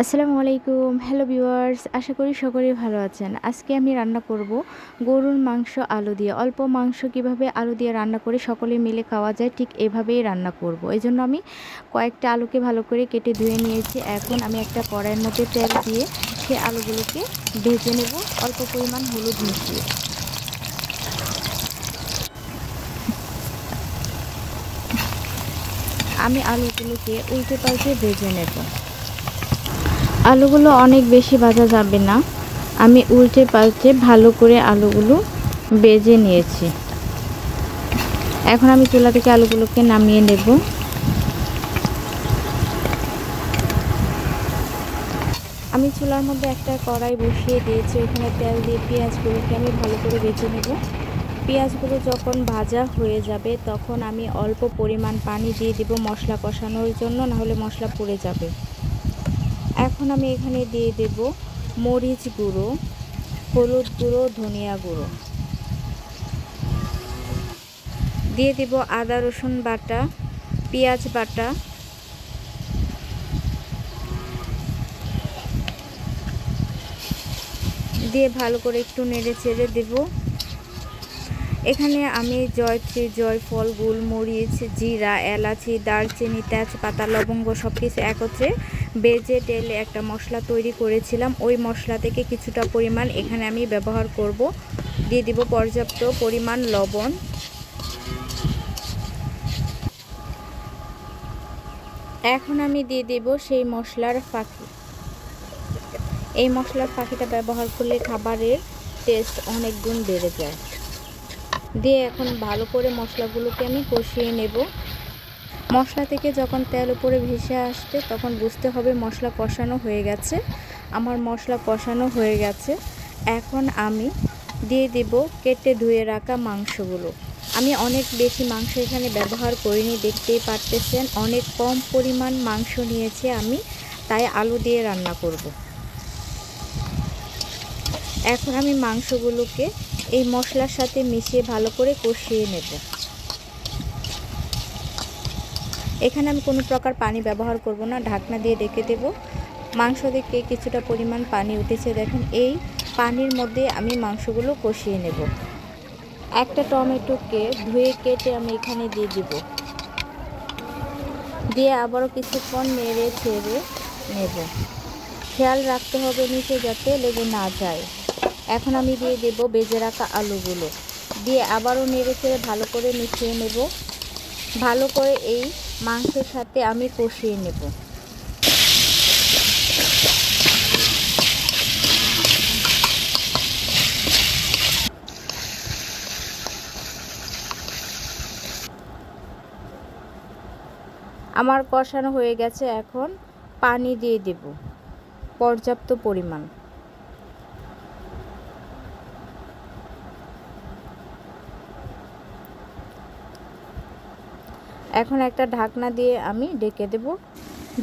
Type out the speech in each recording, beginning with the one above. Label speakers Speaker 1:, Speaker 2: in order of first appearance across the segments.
Speaker 1: আসসালামু আলাইকুম। Hello viewers, আশা করি সকলেই ভালো আছেন। আজকে আমি রান্না করব গরুর মাংস আলু দিয়ে। অল্প মাংস কিভাবে আলু দিয়ে রান্না করে সকলে মিলে খাওয়া যায় ঠিক এভাবেই রান্না করব। এজন্য আমি কয়েকটা আলুকে ভালো করে কেটে ধুয়ে নিয়েছি। এখন আমি একটা কড়াইয়ের মধ্যে তেল দিয়ে সেই আলুগুলোকে ভেজে নেব অল্প পরিমাণ হলুদ মিশিয়ে। আমি আলুগুলোকে উল্টে পাল্টে ভেজে নেব। আলুগুলো অনেক বেশি ভাজা যাবে না। আমি উল্টে পাল্টে ভালো করে আলুগুলো ভেজে নিয়েছি। এখন আমি চুলা থেকে আলুগুলোকে নামিয়ে নেব। আমি চুলার মধ্যে একটা কড়াই বসিয়ে দিয়েছি, ওখানে তেল দিয়ে পেঁয়াজগুলোকে আমি ভালো করে ভেজে নেব। পেঁয়াজগুলো যখন ভাজা হয়ে যাবে তখন আমি অল্প পরিমাণ পানি দিয়ে দেব মশলা কষানোর জন্য, না হলে মশলা পুড়ে যাবে। এখন আমি এখানে দিয়ে দেব মরিচ গুঁড়ো, হলুদ গুঁড়ো, ধনিয়া গুঁড়ো, দিয়ে দেব আদা রসুন বাটা, পেঁয়াজ বাটা, দিয়ে ভালো করে একটু নেড়ে চেড়ে দেব। এখানে আমি জয়ত্রী, জয়ফল, গোলমরিচ, জিরা, এলাচি, দারচিনি, তেজপাতা, লবঙ্গ সব কিছু একত্রে বেজে টেলে একটা মশলা তৈরি করেছিলাম। ওই মশলা থেকে কিছুটা পরিমাণ এখানে আমি ব্যবহার করব। দিয়ে দিব পর্যাপ্ত পরিমাণ লবণ। এখন আমি দিয়ে দেব সেই মশলার ফাঁকি। এই মশলার ফাঁকিটা ব্যবহার করলে খাবারের টেস্ট অনেক গুণ বেড়ে যায়। দিয়ে এখন ভালো করে মশলাগুলোকে আমি কষিয়ে নেব। মশলা থেকে যখন তেল উপরে ভেসে আসবে তখন বুঝতে হবে মশলা কষানো হয়ে গেছে। আমার মশলা কষানো হয়ে গেছে। এখন আমি দিয়ে দেব কেটে ধুয়ে রাখা মাংসগুলো। আমি অনেক বেশি মাংস এখানে ব্যবহার করিনি, দেখতেই পারতেছেন অনেক কম পরিমাণ মাংস নিয়েছি আমি, তাই আলু দিয়ে রান্না করব। এখন আমি মাংসগুলোকে এই মশলার সাথে মিশিয়ে ভালো করে কষিয়ে নেব। এখানে আমি কোনো প্রকার পানি ব্যবহার করব না, ঢাকনা দিয়ে ঢেকে দেব। মাংস থেকে কিছুটা পরিমাণ পানি উঠেছে, দেখেন এই পানির মধ্যে আমি মাংসগুলো কষিয়ে নেব। একটা টমেটোকে ধুয়ে কেটে আমি এখানে দিয়ে দিব, দিয়ে আবারও কিছুক্ষণ নেড়ে ছেড়ে নেব। খেয়াল রাখতে হবে নিচে যাতে লেগে না যায়। এখন আমি দিয়ে দেব ভেজে রাখা আলুগুলো, দিয়ে আবারও নেড়ে চেড়ে ভালো করে মিশিয়ে নেব। ভালো করে এই মাংসের সাথে আমি কষিয়ে নেব। আমার কষানো হয়ে গেছে, এখন পানি দিয়ে দেব পর্যাপ্ত পরিমাণ। এখন একটা ঢাকনা দিয়ে আমি ঢেকে দেব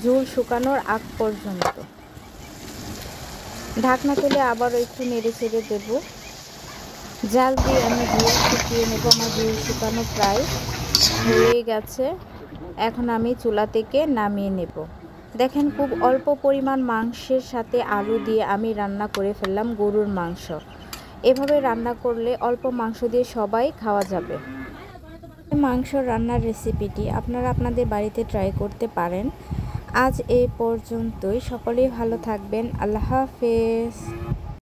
Speaker 1: ঝোল শুকানোর আগ পর্যন্ত। ঢাকনা তুলে আবারও একটু নেড়ে ছেড়ে দেব। জাল দিয়ে আমি ঝোল শুকিয়ে নেব। আমার ঝোল শুকানো প্রায় হয়ে গেছে। এখন আমি চুলা থেকে নামিয়ে নেব। দেখেন খুব অল্প পরিমাণ মাংসের সাথে আলু দিয়ে আমি রান্না করে ফেললাম গরুর মাংস। এভাবে রান্না করলে অল্প মাংস দিয়ে সবাই খাওয়া যাবে। মাংস রান্নার রেসিপিটি আপনারা আপনাদের বাড়িতে ট্রাই করতে পারেন। আজ এই পর্যন্তই। সকলেই ভালো থাকবেন। আল্লাহ হাফেজ।